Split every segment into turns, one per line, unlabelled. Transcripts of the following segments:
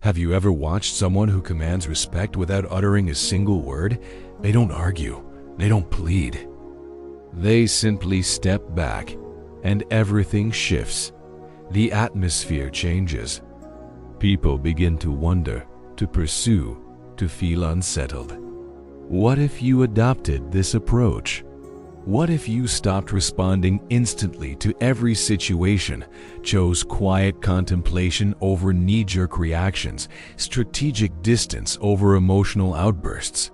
Have you ever watched someone who commands respect without uttering a single word? They don't argue. They don't plead. They simply step back, and everything shifts. The atmosphere changes. People begin to wonder, to pursue, to feel unsettled. What if you adopted this approach? What if you stopped responding instantly to every situation, chose quiet contemplation over knee-jerk reactions, strategic distance over emotional outbursts?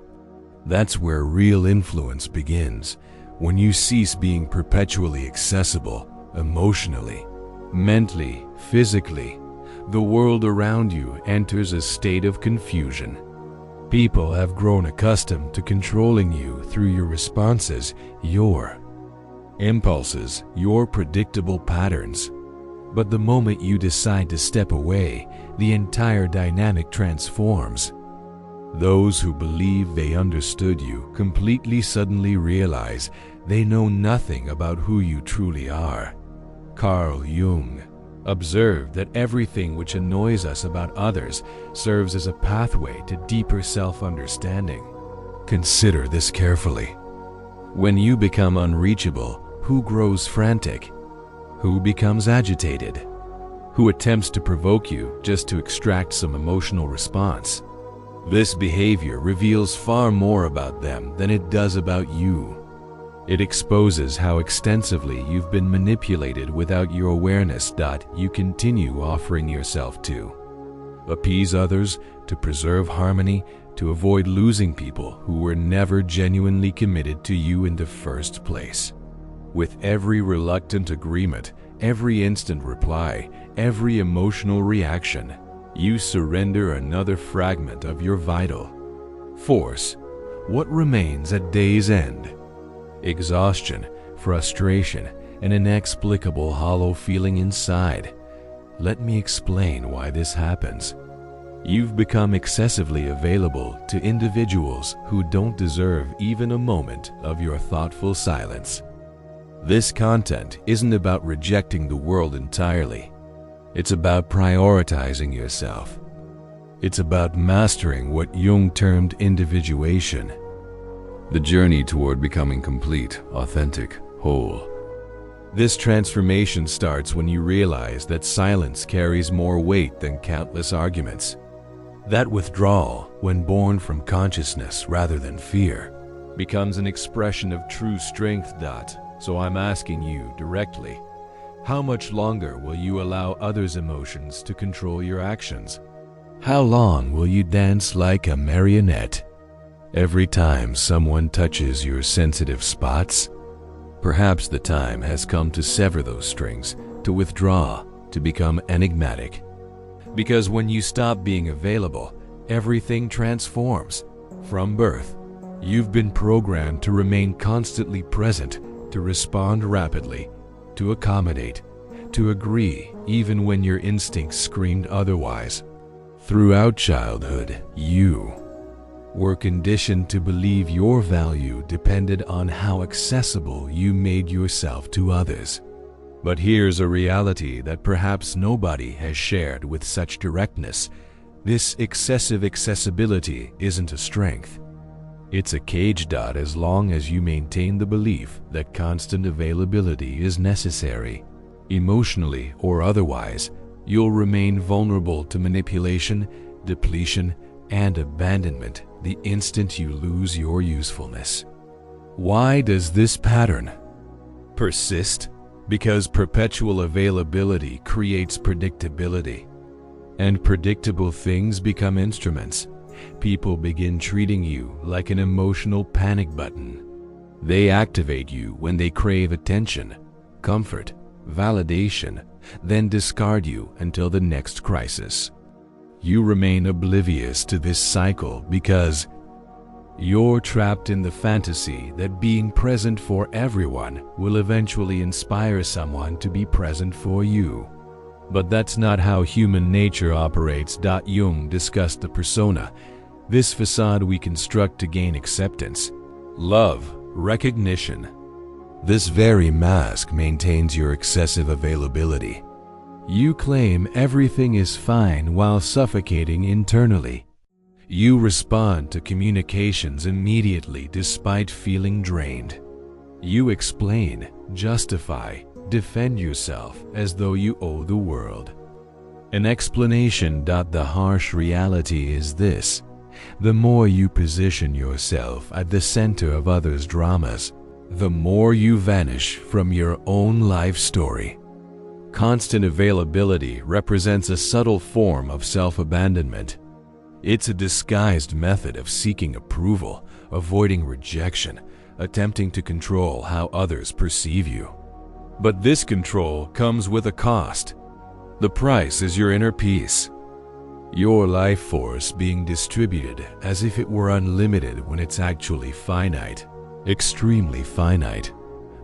That's where real influence begins, when you cease being perpetually accessible, emotionally, mentally, physically. The world around you enters a state of confusion. People have grown accustomed to controlling you through your responses, your impulses, your predictable patterns. But the moment you decide to step away, the entire dynamic transforms. Those who believe they understood you completely suddenly realize they know nothing about who you truly are. Carl Jung observed that everything which annoys us about others serves as a pathway to deeper self-understanding. Consider this carefully. When you become unreachable, who grows frantic? Who becomes agitated? Who attempts to provoke you just to extract some emotional response? This behavior reveals far more about them than it does about you. It exposes how extensively you've been manipulated without your awareness. You continue offering yourself to appease others, to preserve harmony, to avoid losing people who were never genuinely committed to you in the first place. With every reluctant agreement, every instant reply, every emotional reaction, you surrender another fragment of your vital force. What remains at day's end? Exhaustion, frustration, and an inexplicable hollow feeling inside. Let me explain why this happens. You've become excessively available to individuals who don't deserve even a moment of your thoughtful silence. This content isn't about rejecting the world entirely. It's about prioritizing yourself. It's about mastering what Jung termed individuation. The journey toward becoming complete, authentic, whole. This transformation starts when you realize that silence carries more weight than countless arguments. That withdrawal, when born from consciousness rather than fear, becomes an expression of true strength. So I'm asking you directly, how much longer will you allow others' emotions to control your actions? How long will you dance like a marionette? Every time someone touches your sensitive spots, perhaps the time has come to sever those strings, to withdraw, to become enigmatic. Because when you stop being available, everything transforms. From birth, you've been programmed to remain constantly present, to respond rapidly, to accommodate, to agree even when your instincts screamed otherwise. Throughout childhood, you were conditioned to believe your value depended on how accessible you made yourself to others. But here's a reality that perhaps nobody has shared with such directness. This excessive accessibility isn't a strength. It's a cage. As long as you maintain the belief that constant availability is necessary, emotionally or otherwise, you'll remain vulnerable to manipulation, depletion, and abandonment the instant you lose your usefulness. Why does this pattern persist? Because perpetual availability creates predictability, and predictable things become instruments. People begin treating you like an emotional panic button. They activate you when they crave attention, comfort, validation, then discard you until the next crisis. You remain oblivious to this cycle because you're trapped in the fantasy that being present for everyone will eventually inspire someone to be present for you. But that's not how human nature operates. Jung discussed the persona, this facade we construct to gain acceptance, love, recognition. This very mask maintains your excessive availability. You claim everything is fine while suffocating internally. You respond to communications immediately despite feeling drained. You explain, justify, defend yourself as though you owe the world. An explanation. The harsh reality is this: the more you position yourself at the center of others' dramas, the more you vanish from your own life story. Constant availability represents a subtle form of self-abandonment. It's a disguised method of seeking approval, avoiding rejection, attempting to control how others perceive you. But this control comes with a cost. The price is your inner peace. Your life force being distributed as if it were unlimited when it's actually finite, extremely finite.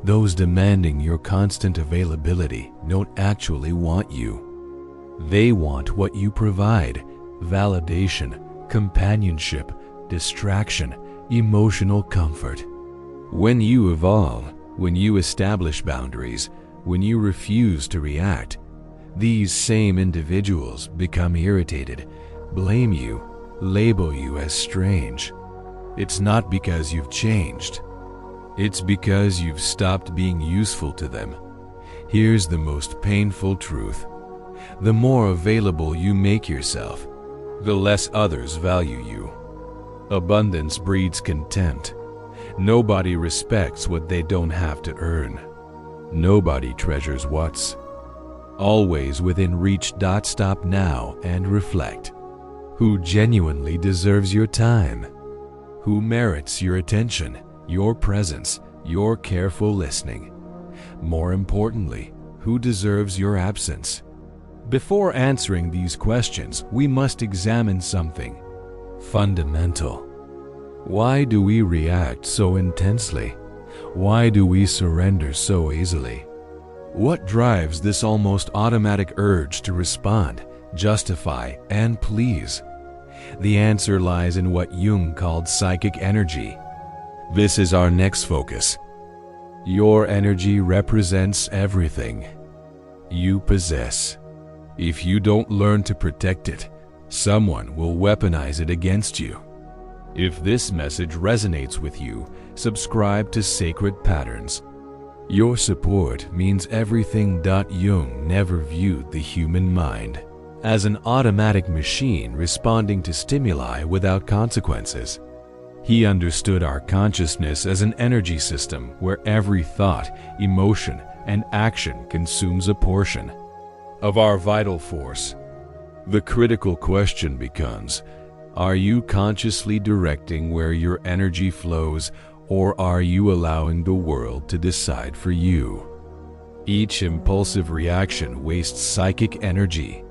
Those demanding your constant availability don't actually want you. They want what you provide: validation, companionship, distraction, emotional comfort. When you evolve, when you establish boundaries, when you refuse to react, these same individuals become irritated, blame you, label you as strange. It's not because you've changed. It's because you've stopped being useful to them. Here's the most painful truth: the more available you make yourself, the less others value you. Abundance breeds contempt. Nobody respects what they don't have to earn. Nobody treasures what's always within reach. Stop now and reflect. Who genuinely deserves your time? Who merits your attention, your presence, your careful listening? More importantly, who deserves your absence? Before answering these questions, we must examine something fundamental. Why do we react so intensely? Why do we surrender so easily? What drives this almost automatic urge to respond, justify, and please? The answer lies in what Jung called psychic energy. This is our next focus. Your energy represents everything you possess. If you don't learn to protect it, someone will weaponize it against you. If this message resonates with you, subscribe to Sacred Patterns. Your support means everything. Jung never viewed the human mind as an automatic machine responding to stimuli without consequences. He understood our consciousness as an energy system where every thought, emotion, and action consumes a portion of our vital force. The critical question becomes, are you consciously directing where your energy flows, or are you allowing the world to decide for you? Each impulsive reaction wastes psychic energy.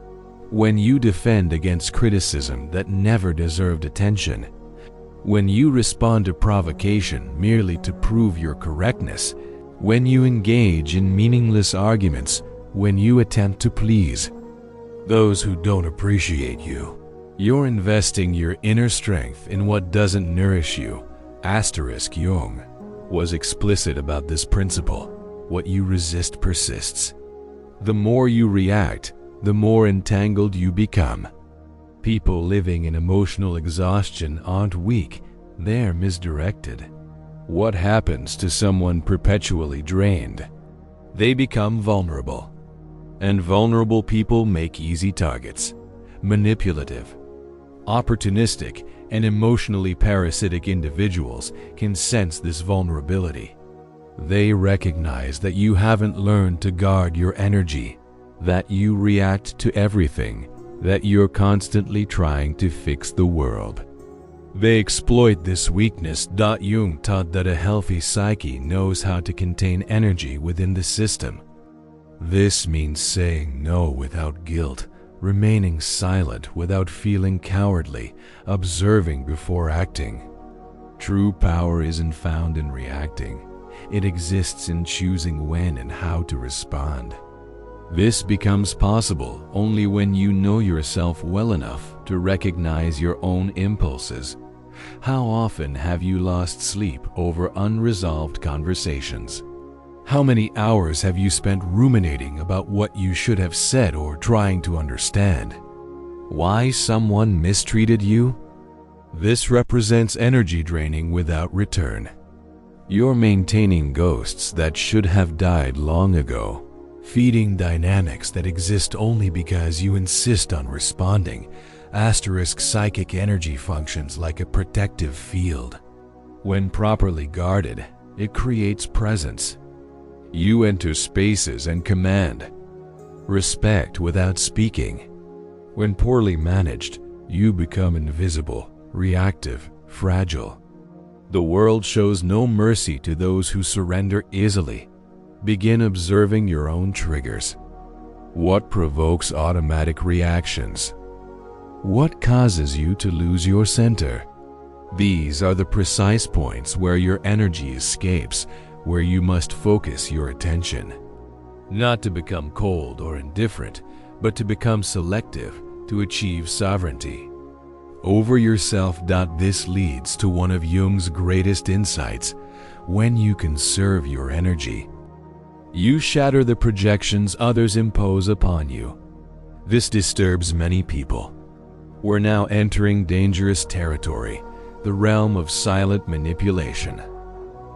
When you defend against criticism that never deserved attention, when you respond to provocation merely to prove your correctness, when you engage in meaningless arguments, when you attempt to please those who don't appreciate you, you're investing your inner strength in what doesn't nourish you. Jung was explicit about this principle. What you resist persists. The more you react, the more entangled you become. People living in emotional exhaustion aren't weak, they're misdirected. What happens to someone perpetually drained? They become vulnerable. And vulnerable people make easy targets. Manipulative, opportunistic, and emotionally parasitic individuals can sense this vulnerability. They recognize that you haven't learned to guard your energy, that you react to everything, that you're constantly trying to fix the world. They exploit this weakness. Jung taught that a healthy psyche knows how to contain energy within the system. This means saying no without guilt, remaining silent without feeling cowardly, observing before acting. True power isn't found in reacting. It exists in choosing when and how to respond. This becomes possible only when you know yourself well enough to recognize your own impulses. How often have you lost sleep over unresolved conversations? How many hours have you spent ruminating about what you should have said or trying to understand? Why someone mistreated you? This represents energy draining without return. You're maintaining ghosts that should have died long ago, feeding dynamics that exist only because you insist on responding. Psychic energy functions like a protective field. When properly guarded, it creates presence. You enter spaces and command. Respect without speaking. When poorly managed, you become invisible, reactive, fragile. The world shows no mercy to those who surrender easily. Begin observing your own triggers. What provokes automatic reactions? What causes you to lose your center? These are the precise points where your energy escapes, where you must focus your attention. Not to become cold or indifferent, but to become selective, to achieve sovereignty over yourself. This leads to one of Jung's greatest insights. When you conserve your energy, you shatter the projections others impose upon you. This disturbs many people. We're now entering dangerous territory, the realm of silent manipulation.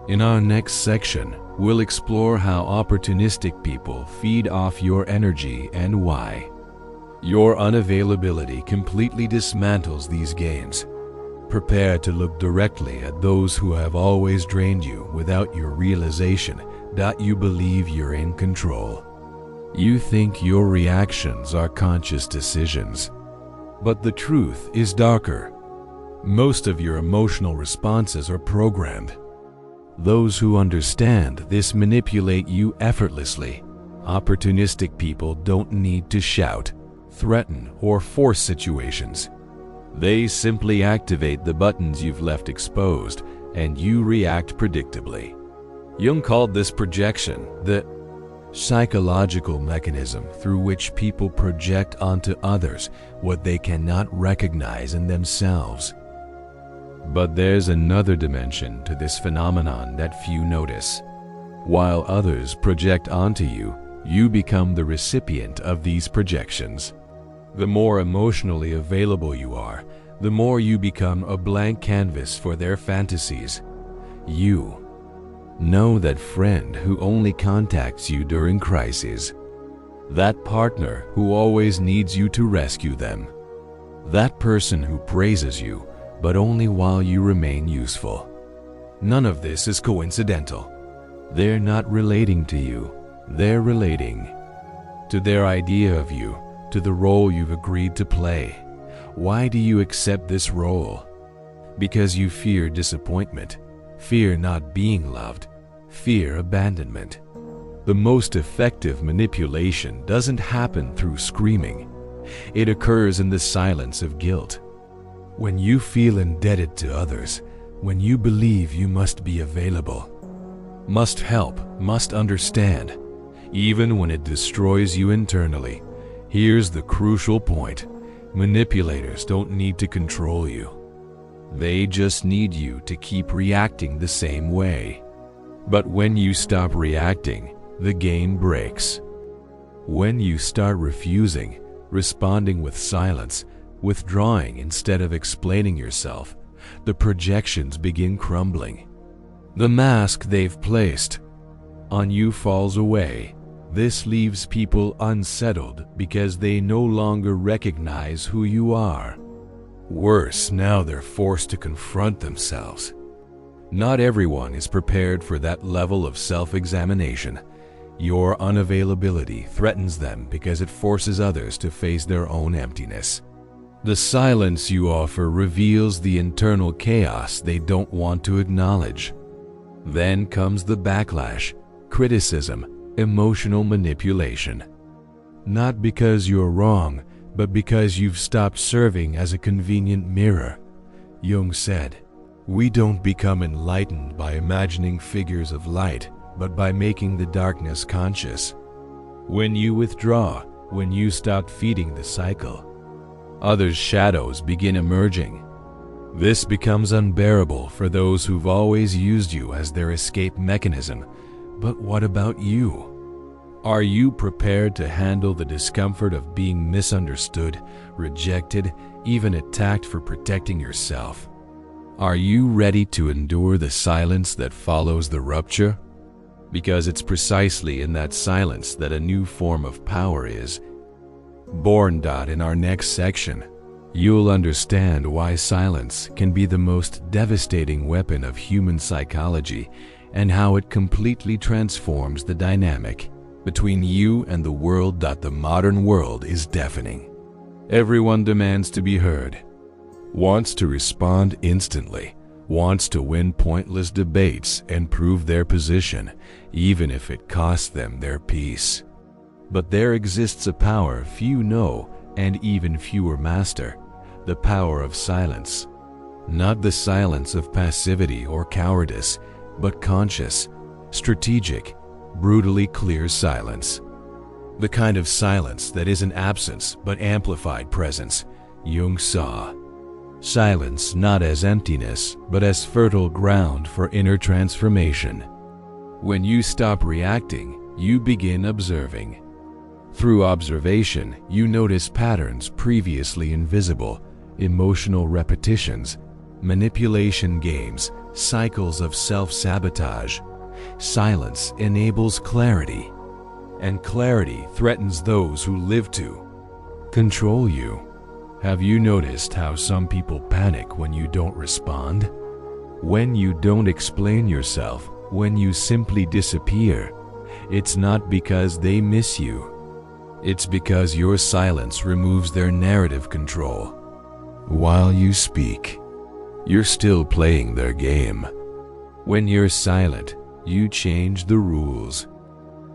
In our next section, we'll explore how opportunistic people feed off your energy and why. Your unavailability completely dismantles these gains. Prepare to look directly at those who have always drained you without your realization that you believe you're in control. You think your reactions are conscious decisions, but the truth is darker. Most of your emotional responses are programmed. Those who understand this manipulate you effortlessly. Opportunistic people don't need to shout, threaten, or force situations. They simply activate the buttons you've left exposed, and you react predictably. Jung called this projection the psychological mechanism through which people project onto others what they cannot recognize in themselves. But there's another dimension to this phenomenon that few notice. While others project onto you, you become the recipient of these projections. The more emotionally available you are, the more you become a blank canvas for their fantasies. You know that friend who only contacts you during crises, that partner who always needs you to rescue them, that person who praises you, but only while you remain useful. None of this is coincidental. They're not relating to you. They're relating to their idea of you, to the role you've agreed to play. Why do you accept this role? Because you fear disappointment, fear not being loved, fear abandonment. The most effective manipulation doesn't happen through screaming. It occurs in the silence of guilt. When you feel indebted to others, when you believe you must be available, must help, must understand, even when it destroys you internally. Here's the crucial point. Manipulators don't need to control you. They just need you to keep reacting the same way. But when you stop reacting, the game breaks. When you start refusing, responding with silence, withdrawing instead of explaining yourself, the projections begin crumbling. The mask they've placed on you falls away. This leaves people unsettled because they no longer recognize who you are. Worse, now they're forced to confront themselves. Not everyone is prepared for that level of self-examination. Your unavailability threatens them because it forces others to face their own emptiness. The silence you offer reveals the internal chaos they don't want to acknowledge. Then comes the backlash, criticism, emotional manipulation. Not because you're wrong, but because you've stopped serving as a convenient mirror. Jung said, "We don't become enlightened by imagining figures of light, but by making the darkness conscious." When you withdraw, when you stop feeding the cycle, others' shadows begin emerging. This becomes unbearable for those who've always used you as their escape mechanism. But what about you? Are you prepared to handle the discomfort of being misunderstood, rejected, even attacked for protecting yourself? Are you ready to endure the silence that follows the rupture? Because it's precisely in that silence that a new form of power is born. In our next section, you'll understand why silence can be the most devastating weapon of human psychology and how it completely transforms the dynamic between you and the world. The modern world is deafening. Everyone demands to be heard, wants to respond instantly, wants to win pointless debates and prove their position, even if it costs them their peace. But there exists a power few know and even fewer master, the power of silence. Not the silence of passivity or cowardice, but conscious, strategic, brutally clear silence. The kind of silence that isn't absence but amplified presence. Jung saw silence not as emptiness but as fertile ground for inner transformation. When you stop reacting, you begin observing. Through observation, you notice patterns previously invisible, emotional repetitions, manipulation games, cycles of self-sabotage. Silence enables clarity, and clarity threatens those who live to control you. Have you noticed how some people panic when you don't respond? When you don't explain yourself, when you simply disappear? It's not because they miss you. It's because your silence removes their narrative control. While you speak, you're still playing their game. When you're silent, you change the rules.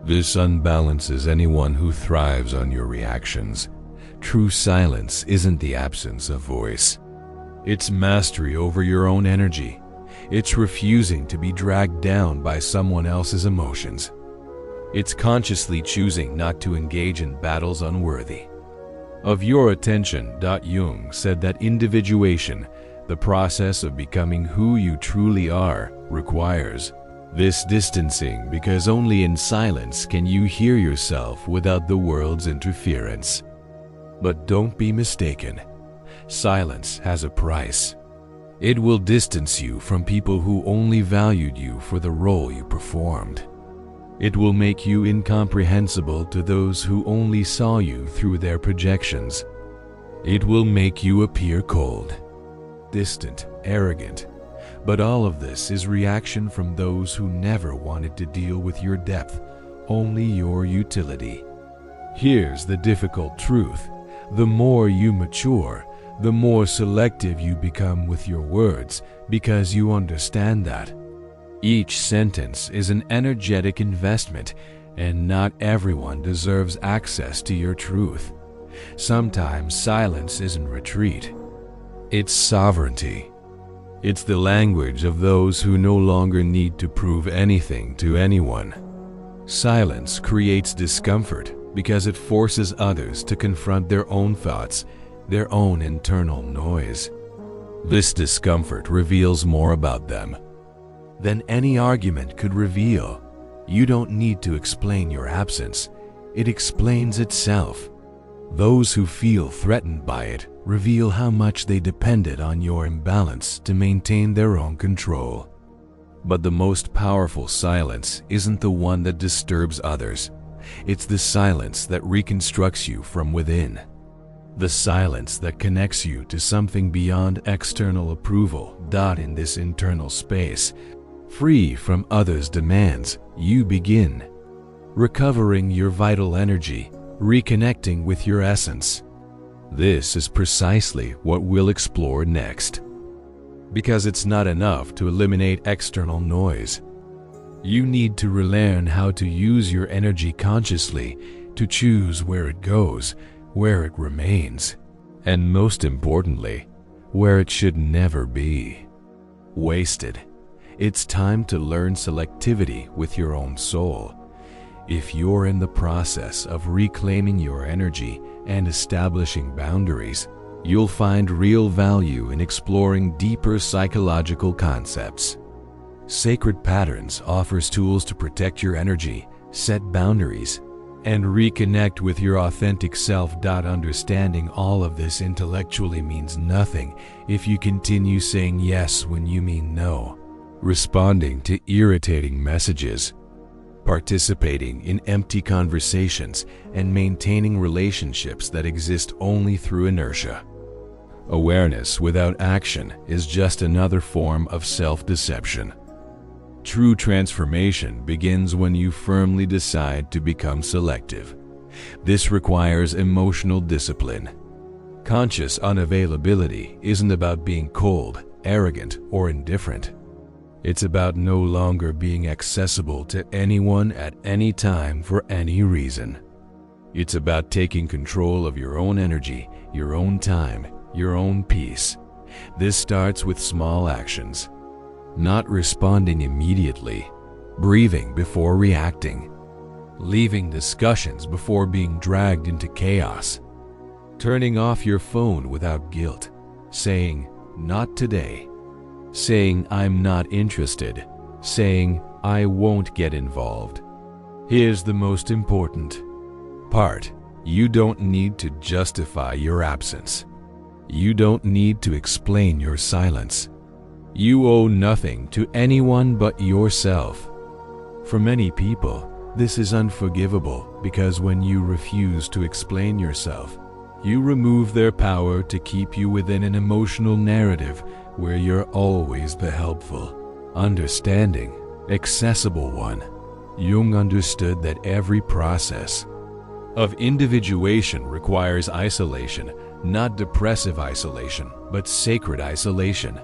This unbalances anyone who thrives on your reactions. True silence isn't the absence of voice. It's mastery over your own energy. It's refusing to be dragged down by someone else's emotions. It's consciously choosing not to engage in battles unworthy of your attention. Jung said that individuation, the process of becoming who you truly are, requires this distancing, because only in silence can you hear yourself without the world's interference. But don't be mistaken. Silence has a price. It will distance you from people who only valued you for the role you performed. It will make you incomprehensible to those who only saw you through their projections. It will make you appear cold, distant, arrogant. But all of this is reaction from those who never wanted to deal with your depth, only your utility. Here's the difficult truth. The more you mature, the more selective you become with your words, because you understand that each sentence is an energetic investment, and not everyone deserves access to your truth. Sometimes silence isn't retreat. It's sovereignty. It's the language of those who no longer need to prove anything to anyone. Silence creates discomfort because it forces others to confront their own thoughts, their own internal noise. This discomfort reveals more about them than any argument could reveal. You don't need to explain your absence. It explains itself. Those who feel threatened by it reveal how much they depended on your imbalance to maintain their own control. But the most powerful silence isn't the one that disturbs others. It's the silence that reconstructs you from within. The silence that connects you to something beyond external approval. In this internal space, free from others' demands, you begin recovering your vital energy, reconnecting with your essence. This is precisely what we'll explore next. Because it's not enough to eliminate external noise. You need to relearn how to use your energy consciously, to choose where it goes, where it remains, and most importantly, where it should never be wasted. It's time to learn selectivity with your own soul. If you're in the process of reclaiming your energy and establishing boundaries, you'll find real value in exploring deeper psychological concepts. Sacred Patterns offers tools to protect your energy, set boundaries, and reconnect with your authentic self. Understanding all of this intellectually means nothing if you continue saying yes when you mean no, responding to irritating messages, participating in empty conversations, and maintaining relationships that exist only through inertia. Awareness without action is just another form of self-deception. True transformation begins when you firmly decide to become selective. This requires emotional discipline. Conscious unavailability isn't about being cold, arrogant, or indifferent. It's about no longer being accessible to anyone at any time for any reason. It's about taking control of your own energy, your own time, your own peace. This starts with small actions. Not responding immediately, breathing before reacting, leaving discussions before being dragged into chaos, turning off your phone without guilt, saying, "Not today," saying, "I'm not interested," saying, "I won't get involved." Here's the most important part. You don't need to justify your absence. You don't need to explain your silence. You owe nothing to anyone but yourself. For many people, this is unforgivable because when you refuse to explain yourself, you remove their power to keep you within an emotional narrative where you're always the helpful, understanding, accessible one. Jung understood that every process of individuation requires isolation, not depressive isolation, but sacred isolation.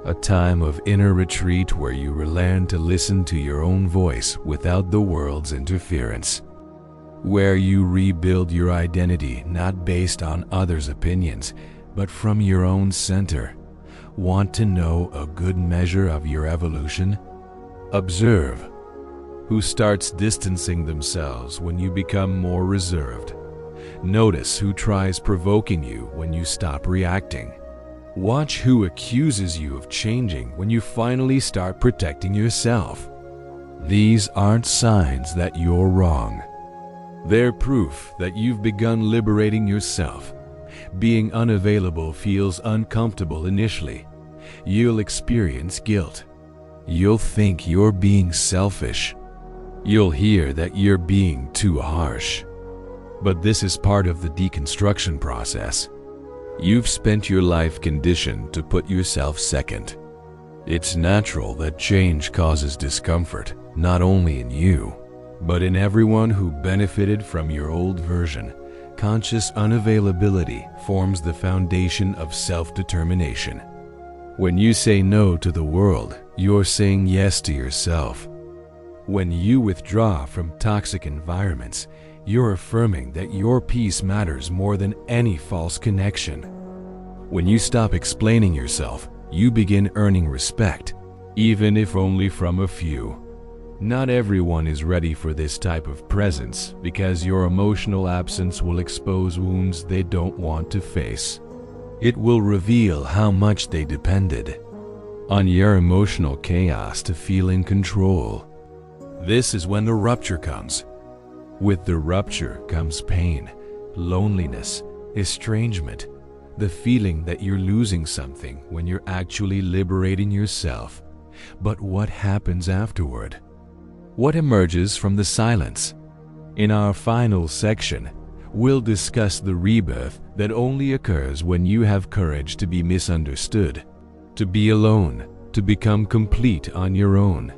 A time of inner retreat where you learn to listen to your own voice without the world's interference. Where you rebuild your identity not based on others' opinions, but from your own center. Want to know a good measure of your evolution? Observe who starts distancing themselves when you become more reserved. Notice who tries provoking you when you stop reacting. Watch who accuses you of changing when you finally start protecting yourself. These aren't signs that you're wrong. They're proof that you've begun liberating yourself. Being unavailable feels uncomfortable initially. You'll experience guilt. You'll think you're being selfish. You'll hear that you're being too harsh. But this is part of the deconstruction process. You've spent your life conditioned to put yourself second. It's natural that change causes discomfort, not only in you, but in everyone who benefited from your old version. Conscious unavailability forms the foundation of self-determination. When you say no to the world, you're saying yes to yourself. When you withdraw from toxic environments, you're affirming that your peace matters more than any false connection. When you stop explaining yourself, you begin earning respect, even if only from a few. Not everyone is ready for this type of presence because your emotional absence will expose wounds they don't want to face. It will reveal how much they depended on your emotional chaos to feel in control. This is when the rupture comes. With the rupture comes pain, loneliness, estrangement, the feeling that you're losing something when you're actually liberating yourself. But what happens afterward? What emerges from the silence? In our final section, we'll discuss the rebirth that only occurs when you have courage to be misunderstood, to be alone, to become complete on your own.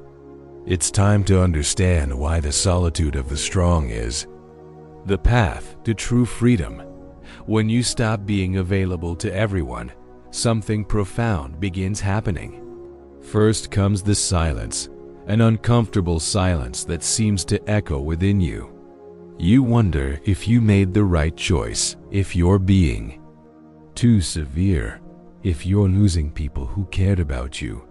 It's time to understand why the solitude of the strong is the path to true freedom. When you stop being available to everyone, something profound begins happening. First comes the silence, an uncomfortable silence that seems to echo within you. You wonder if you made the right choice, if you're being too severe, if you're losing people who cared about you.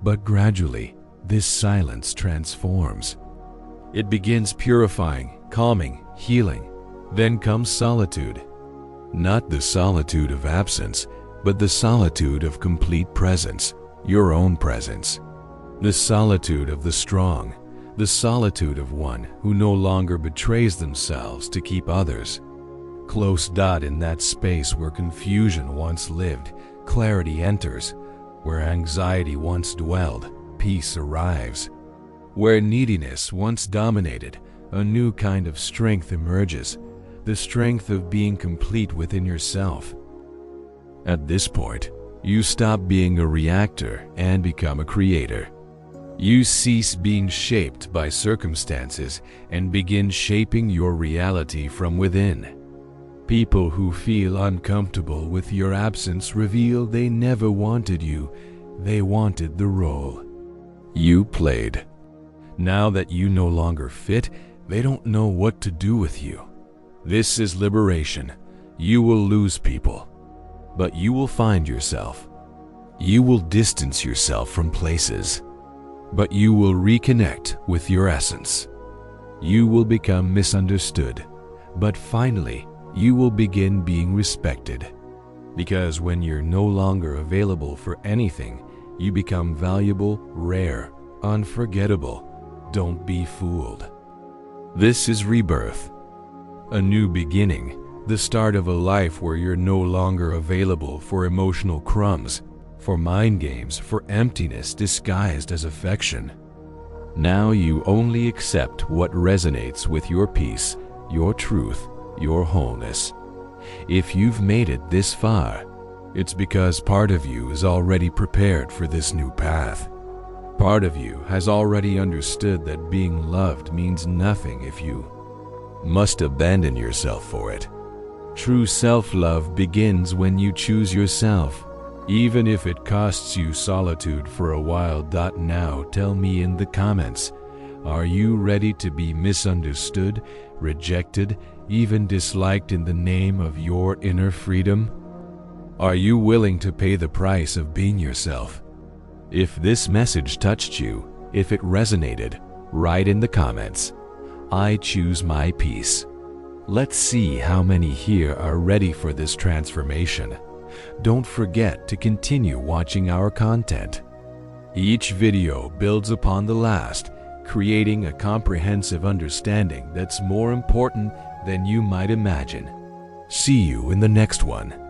But gradually, this silence transforms. It begins purifying, calming, healing. Then comes solitude. Not the solitude of absence, but the solitude of complete presence, your own presence. The solitude of the strong, the solitude of one who no longer betrays themselves to keep others. Close. In that space where confusion once lived, clarity enters. Where anxiety once dwelled, peace arrives. Where neediness once dominated, a new kind of strength emerges, the strength of being complete within yourself. At this point, you stop being a reactor and become a creator. You cease being shaped by circumstances and begin shaping your reality from within. People who feel uncomfortable with your absence reveal they never wanted you, they wanted the role you played. Now that you no longer fit, they don't know what to do with you. This is liberation. You will lose people, but you will find yourself. You will distance yourself from places, but you will reconnect with your essence. You will become misunderstood, but finally, you will begin being respected. Because when you're no longer available for anything, you become valuable, rare, unforgettable. Don't be fooled. This is rebirth. A new beginning, the start of a life where you're no longer available for emotional crumbs, for mind games, for emptiness disguised as affection. Now you only accept what resonates with your peace, your truth, your wholeness. If you've made it this far, it's because part of you is already prepared for this new path. Part of you has already understood that being loved means nothing if you must abandon yourself for it. True self-love begins when you choose yourself, even if it costs you solitude for a while. Now tell me in the comments, are you ready to be misunderstood, rejected, even disliked in the name of your inner freedom? Are you willing to pay the price of being yourself? If this message touched you, if it resonated, write in the comments, I choose my peace. Let's see how many here are ready for this transformation. Don't forget to continue watching our content. Each video builds upon the last, creating a comprehensive understanding that's more important than you might imagine. See you in the next one.